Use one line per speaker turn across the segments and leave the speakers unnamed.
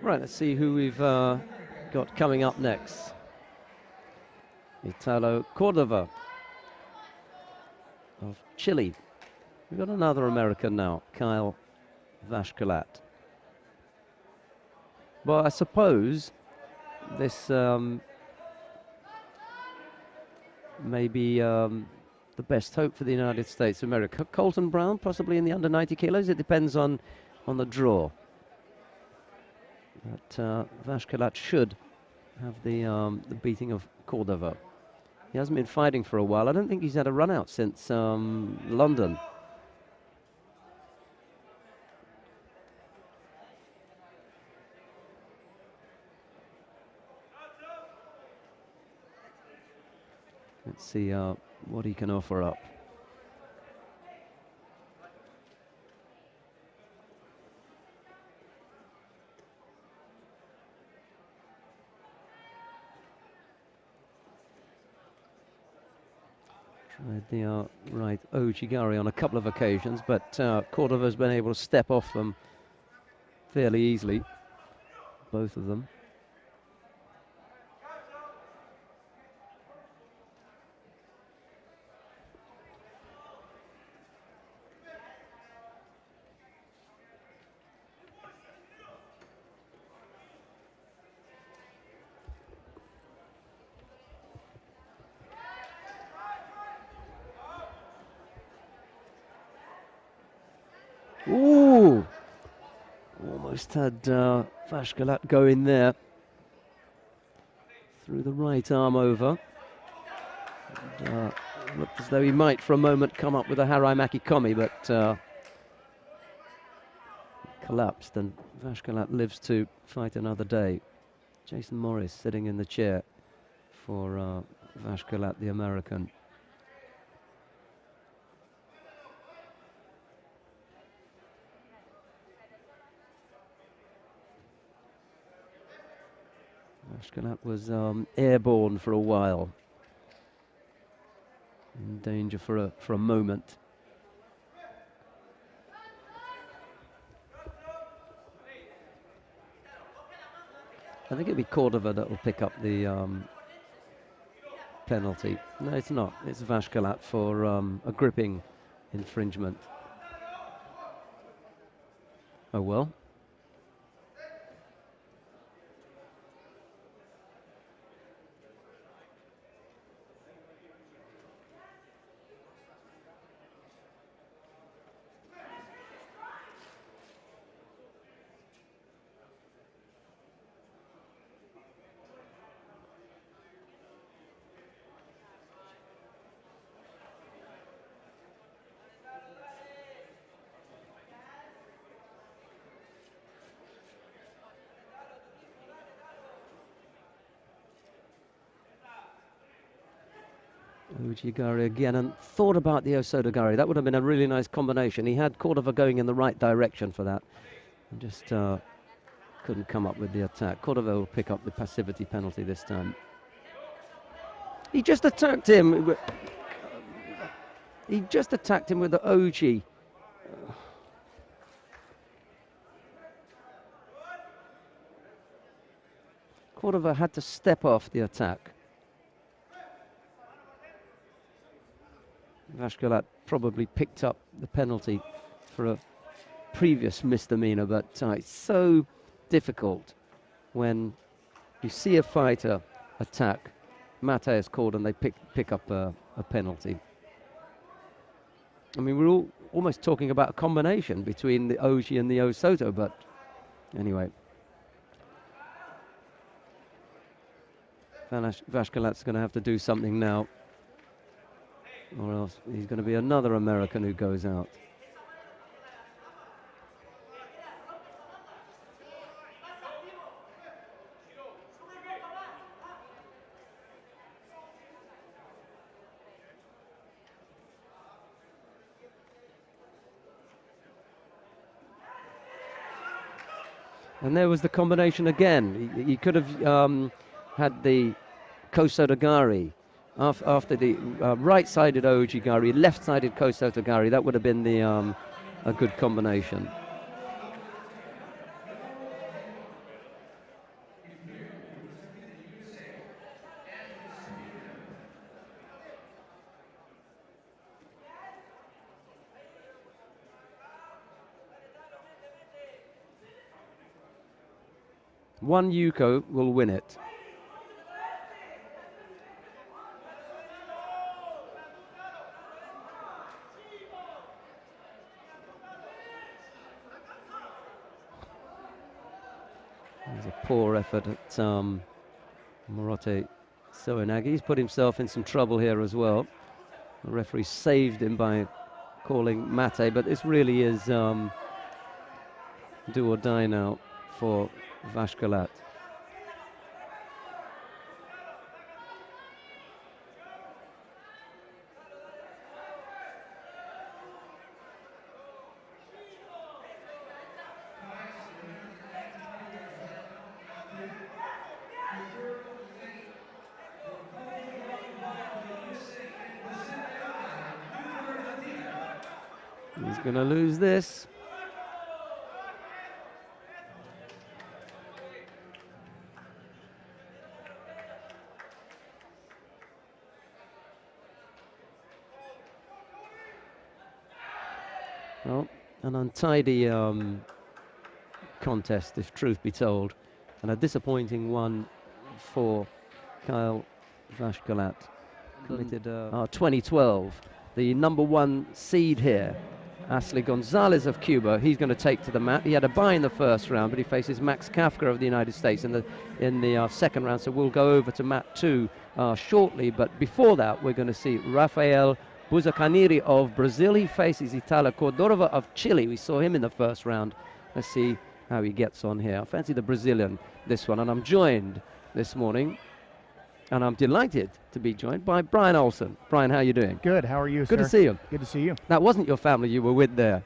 Right, let's see who we've got coming up next. Italo Cordova of Chile. We've got another American now, Kyle Vashkalat. Well, I suppose this may be the best hope for the United States of America. Colton Brown, possibly in the under 90 kilos. It depends on the draw. But Vashkalat should have the beating of Cordova. He hasn't been fighting for a while. I don't think he's had a run out since London. Let's see what he can offer up. Tried the right Ojigari on a couple of occasions, but Cordova's been able to step off them fairly easily, both of them. Ooh! Almost had Vashkalat go in there. Threw the right arm over. And, looked as though he might for a moment come up with a Harai Makikomi, but collapsed, and Vashkalat lives to fight another day. Jason Morris sitting in the chair for Vashkalat, the American. Vashkalat was airborne for a while, in danger for a moment. I think it'll be Cordova that will pick up the penalty. No, it's not. It's Vashkalat for a gripping infringement. Oh well. Ojigari again, and thought about the Osotogari. That would have been a really nice combination. He had Cordova going in the right direction for that. And just couldn't come up with the attack. Cordova will pick up the passivity penalty this time. He just attacked him. He just attacked him with the Oji. Cordova had to step off the attack. Vashkalat probably picked up the penalty for a previous misdemeanor, but it's so difficult when you see a fighter attack. Mate is called and they pick up a penalty. I mean, we're all almost talking about a combination between the Oji and the Osoto, but anyway. Vashkalat's going to have to do something now, or else he's going to be another American who goes out. And there was the combination again. He could have had the Kosotogari after the right-sided Ojigari, left-sided Kosotogari. That would have been the a good combination. One Yuko will win it. There's a poor effort at Morote Soinagi. He's put himself in some trouble here as well. The referee saved him by calling mate, but this really is do or die now for Vashkalat. He's going to lose this. Well, an untidy contest, if truth be told, and a disappointing one for Kyle Vashkalat. Committed 2012, the #1 seed here. Ashley Gonzalez of Cuba, he's going to take to the mat. He had a bye in the first round, but he faces Max Kafka of the United States in the second round, so we'll go over to mat 2 shortly. But before that, we're going to see Rafael Buzacaniri of Brazil. He faces Itala Cordova of Chile. We saw him in the first round. Let's see how he gets on here. I fancy the Brazilian, this one, and I'm joined this morning, and I'm delighted to be joined by Brian Olsen. Brian, how are you doing?
Good. How are you,
Good
sir?
to see you.
Good to see you.
That wasn't your family you were with there.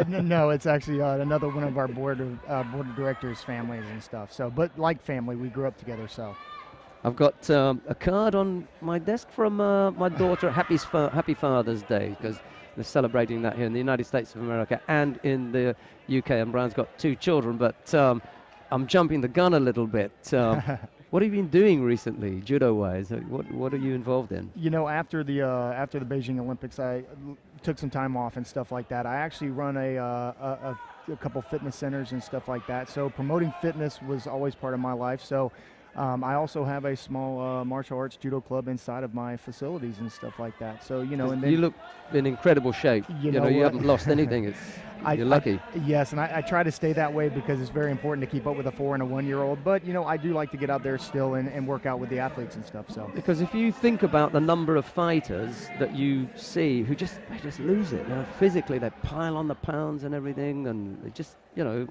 No, it's actually another one of our board of directors' families and stuff. So, but like family, we grew up together. So,
I've got a card on my desk from my daughter. Happy Father's Day, because they're celebrating that here in the United States of America and in the UK. And Brian's got 2 children, but I'm jumping the gun a little bit. What have you been doing recently, judo-wise? What are you involved in?
you know, after the Beijing Olympics, I took some time off and stuff like that. I actually run a couple fitness centers and stuff like that. So promoting fitness was always part of my life. So I also have a small martial arts judo club inside of my facilities and stuff like that. So, you know, and then
you look in incredible shape. You know, you haven't lost anything. You're lucky.
Yes, and I try to stay that way because it's very important to keep up with a 4- and 1-year-old. But, you know, I do like to get out there still and work out with the athletes and stuff. So
because if you think about the number of fighters that you see who just lose it, you know, physically, they pile on the pounds and everything, and they just, you know,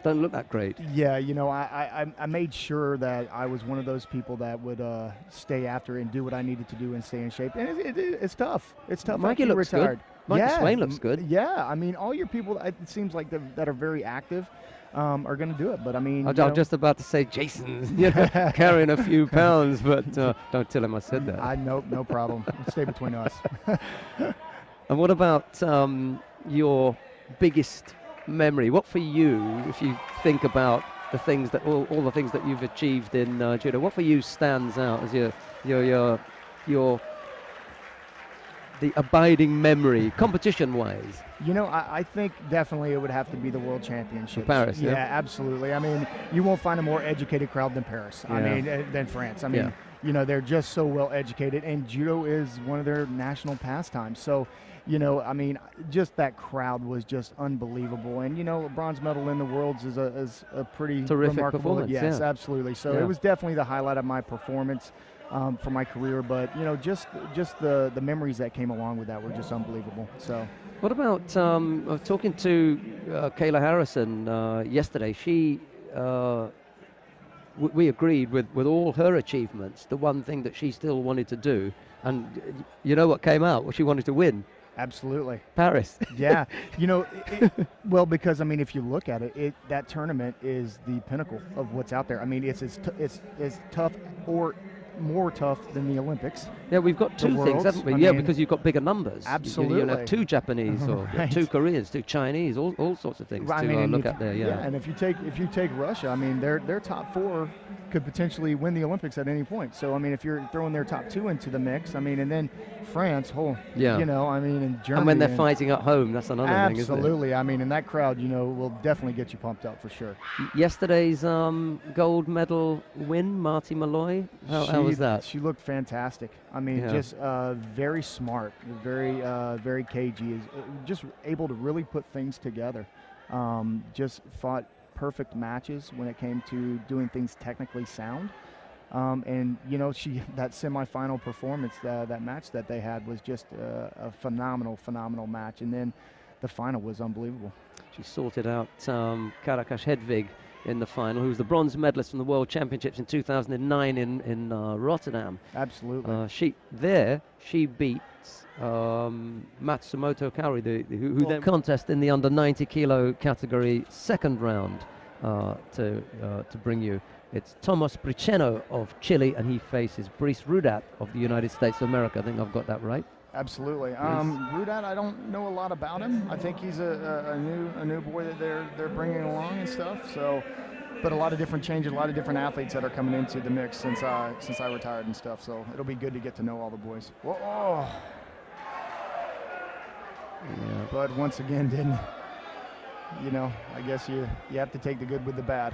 don't look that great.
Yeah, you know, I made sure that I was one of those people that would stay after and do what I needed to do and stay in shape. And it's tough. It's tough.
Mikey looks
retired.
good. Mikey Swain looks good.
Yeah, I mean, all your people, it seems like that are very active are going to do it. But I mean,
I'm just about to say Jason, you know, carrying a few pounds, but don't tell him I said that.
No problem. Stay between us.
And what about your biggest memory? What for you, if you think about the things that all the things that you've achieved in judo, what for you stands out as your the abiding memory, competition-wise?
You know, I think definitely it would have to be the World Championships.
Paris,
yeah, absolutely. I mean, you won't find a more educated crowd than Paris.
Yeah.
I mean, than France. I mean, you know, they're just so well educated, and judo is one of their national pastimes. So, you know, I mean, just that crowd was just unbelievable. And, you know, a bronze medal in the Worlds is a pretty
terrific
remarkable.
performance.
Yes,
yeah.
absolutely. So it was definitely the highlight of my performance for my career. But, you know, just the memories that came along with that were just unbelievable. So.
What about talking to Kayla Harrison yesterday? She we agreed with all her achievements. The one thing that she still wanted to do, and you know what came out? Well, she wanted to win.
Absolutely.
Paris.
Yeah. You know, well, because, I mean, if you look at it, that tournament is the pinnacle of what's out there. I mean, it's as tough or more tough than the Olympics.
Yeah, we've got two things,
worlds,
haven't we?
I
Yeah,
mean,
because you've got bigger numbers.
Absolutely.
You have 2 Japanese or
Right.
2 Koreans, 2 Chinese, all sorts of things
I
to
mean, and
look
if-
at there.
Yeah,
Yeah.
and if you take Russia, I mean, their top 4 could potentially win the Olympics at any point. So I mean, if you're throwing their top 2 into the mix, I mean, and then France,
Yeah.
you know, I mean, and Germany.
And when they're fighting at home, that's another thing, isn't it?
Absolutely. I mean, and that crowd, you know, will definitely get you pumped up for sure.
Yesterday's gold medal win, Marty Malloy. How was that?
She looked fantastic. I mean,
Yeah.
just very smart, very cagey. Just able to really put things together. Just fought perfect matches when it came to doing things technically sound. And you know, that semifinal performance, that match that they had was just a phenomenal match. And then the final was unbelievable.
She sorted out Karakash Hedvig in the final, who was the bronze medalist from the World Championships in 2009 in Rotterdam.
Absolutely.
She beats Matsumoto Kaori, who then contest in the under 90 kilo category, second round to bring you. It's Tomas Briceno of Chile, and he faces Brice Rudat of the United States of America. I think I've got that right.
Absolutely. Rudat, I don't know a lot about him. I think he's a new boy that they're bringing along and stuff. So, but a lot of different changes, a lot of different athletes that are coming into the mix since I retired and stuff. So it'll be good to get to know all the boys. Whoa.
Yeah.
But once again, didn't, you know, I guess you have to take the good with the bad.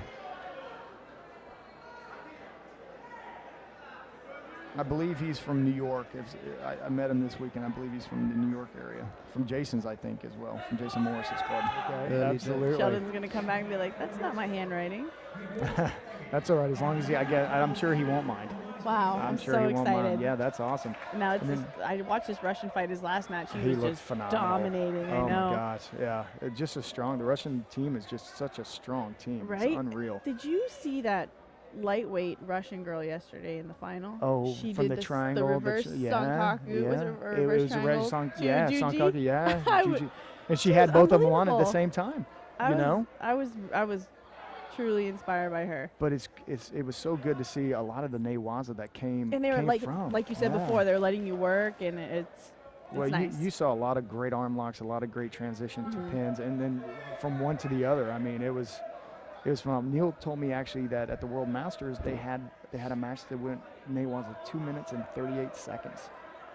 I believe he's from New York. I met him this weekend. I believe he's from the New York area. From Jason's, I think, as well. From Jason Morris's club. Okay, absolutely.
Sheldon's going to come back and be like, that's not my handwriting.
That's all right, as long as I'm sure he won't mind.
Wow, I'm
sure
so
he won't
excited.
mind. Yeah, that's awesome.
Now I watched this Russian fight his last match. He was
looked
just
phenomenal.
dominating.
Oh
I know.
my gosh, yeah, just a strong. The Russian team is just such a strong team.
Right?
It's unreal.
Did you see that lightweight Russian girl yesterday in the final?
Oh,
she
from
did
the triangle.
the reverse Sankaku. Was it a reverse triangle?
Sankaku. Yeah, Juji. And she
She
had
was
both of them on at the
unbelievable.
same time.
I
know.
I was truly inspired by her.
But it was so good to see a lot of the Newaza that came.
And they were
from.
like you said before, they're letting you work, and it's
well,
nice.
you saw a lot of great arm locks, a lot of great transition to pins, and then from one to the other. I mean, it was phenomenal. Neil told me actually that at the World Masters they had a match that went Newaza 2 minutes and 38 seconds.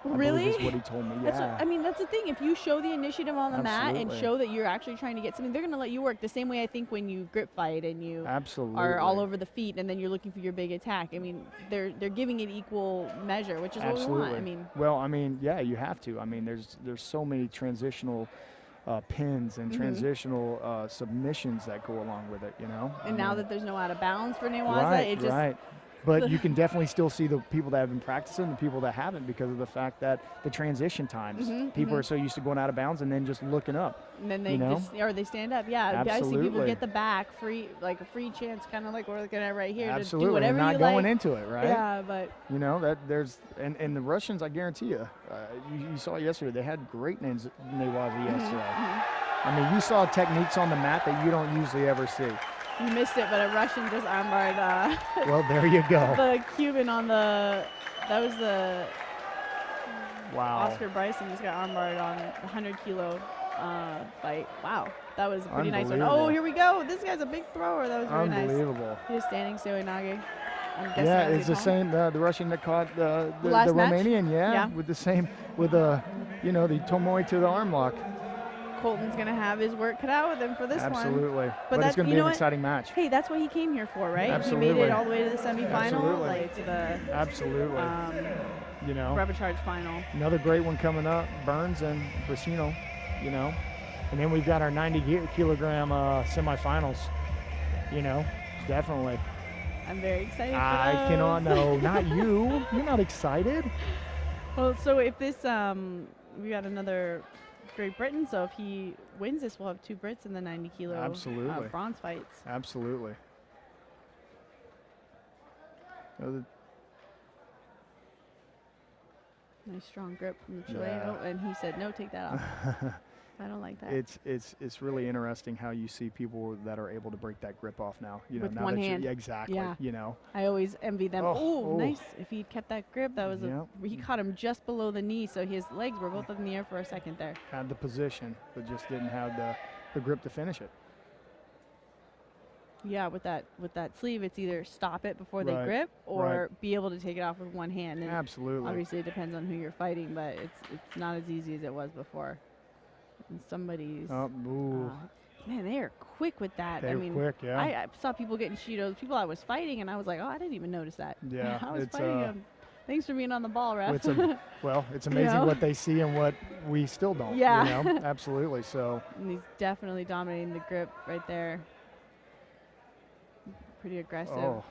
Really?
Is what he told me. Yeah.
That's the thing. If you show the initiative on the mat and
Absolutely.
show that you're actually trying to get something, they're going to let you work. The same way I think when you grip fight and you
Absolutely.
are all over the feet and then you're looking for your big attack. I mean, they're giving it equal measure, which is
Absolutely.
what we want. I mean,
well, I mean, yeah, you have to. I mean, there's so many transitional pins and transitional submissions that go along with it, you know.
and now that there's no out of bounds for Newaza,
right,
it just
right. But you can definitely still see the people that have been practicing, the people that haven't, because of the fact that the transition times, people are so used to going out of bounds and then just looking up.
and then they they stand up. Yeah, I see people
Absolutely.
get the back free, like a free chance, kind of like we're looking at right here
Absolutely,
to do whatever
not
you
going
like.
into it, right?
Yeah, but
You know that there's and the Russians, I guarantee you, you saw yesterday they had great names Newaza yesterday. I mean, you saw techniques on the mat that you don't usually ever see.
you missed it. But a Russian just armbarred
Well, there you go.
the Cuban on the. That was the
Wow.
Oscar Bryson just got armbarred on the 100 kilo fight. Wow, that was a pretty nice one.
Unbelievable.
Oh, here we go. This guy's a big thrower. That was very nice.
Unbelievable.
He was standing Seoinage. I'm guessing
Yeah,
that's
it's the
his
same. The Russian that caught the
last match?
Romanian,
Yeah.
with the same, with the tomoe to the arm lock.
home. Colton's gonna have his work cut out with him for this one.
Absolutely. But
that's-
it's going to
you
be
know
an
what?
exciting match.
Hey, that's what he came here for, right? He made
Absolutely.
it all the way to the semifinal,
Absolutely.
like to the
Absolutely. You know,
rubber charge final.
another great one coming up, Burns and Brasino, you know. And then we've got our 90 kilogram semifinals, you know, definitely.
I'm very excited.
I
for
cannot,
those.
no, not you. You're not excited.
Well, so if this, we got another Great Britain, so if he wins this, we'll have 2 Brits in the 90 kilo
Absolutely.
bronze fights.
Absolutely.
Nice strong grip from the Chile.
Yeah.
Oh, and he said, no, take that off. I don't like that.
It's really interesting how you see people that are able to break that grip off now. You know,
With
now
one
that
hand.
yeah, exactly.
Yeah.
You know.
I always envy them.
Oh,
Oh,
oh.
nice. If he'd kept that grip, that was
Yep.
he caught him just below the knee, so his legs were both up in the air for a second there.
Had the position, but just didn't have the grip to finish it.
Yeah, with that sleeve, it's either stop it before they
Right,
grip or
right.
be able to take it off with one hand. And
Absolutely.
obviously, it depends on who you're fighting, but it's not as easy as it was before. And somebody's
Ooh.
man, they are quick with that.
They're
I mean,
quick, yeah.
I saw people getting Shidos, people I was fighting, and I was like, oh, I didn't even notice that.
Yeah,
I was
it's,
fighting them. Thanks for being on the ball, ref.
It's it's amazing
know?
what they see and what we still don't.
Yeah.
You know? Absolutely. So.
And he's definitely dominating the grip right there. Pretty aggressive.
Oh.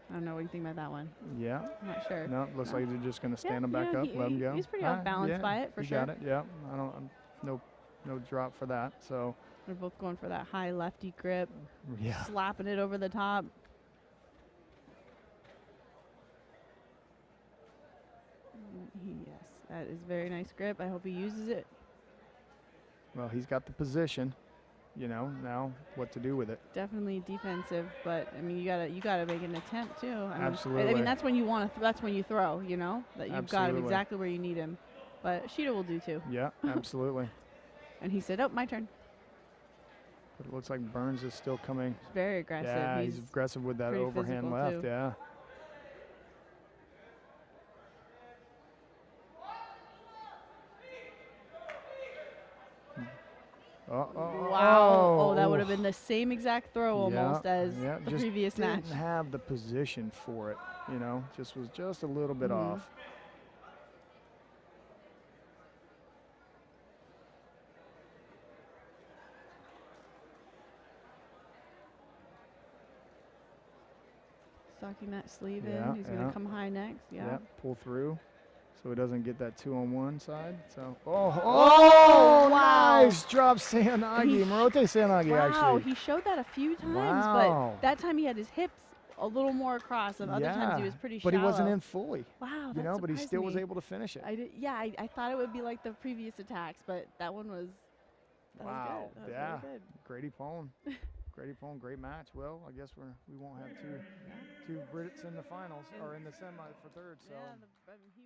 I don't know what you think about that one.
Yeah.
I'm not sure.
No, looks like they're just going to stand them back
yeah,
up, let them go.
He's pretty off balance
yeah,
by it, for
you
sure.
got it, yeah. No drop for that, so.
They're both going for that high lefty grip,
Yeah.
slapping it over the top. Yes, that is very nice grip. I hope he uses it.
Well, he's got the position, you know, now what to do with it.
Definitely defensive, but I mean, you gotta make an attempt too. I
Absolutely.
mean, that's when you want to. That's when you throw. You know that you've got him
Absolutely.
exactly where you need him. But Shido will do too.
Yeah, absolutely.
And he said, "Oh, my turn."
But it looks like Burns is still coming.
He's very aggressive.
Yeah, he's aggressive with that
pretty
overhand
physical,
left,
too.
yeah.
Wow. Oh, that would have been the same exact throw almost as the
just
previous match.
Didn't have the position for it, you know, just was just a little bit off.
Sucking that sleeve in. He's going to come high next. Yeah.
Pull through so he doesn't get that 2-on-1 side. So,
wow.
Nice drop Sanagi. Morote Sanagi,
Wow,
actually.
he showed that a few times,
Wow.
but that time he had his hips a little more across, and other times he was pretty shallow.
But he wasn't in fully.
Wow,
You know, but he
surprised
still was
me.
able to finish it.
I thought it would be like the previous attacks, but that one was
Wow.
That was
yeah.
really good.
Grady Pone. Grady Pone, great match. Well, I guess we won't have two Brits in the finals or in the semi for third. So.
Yeah, he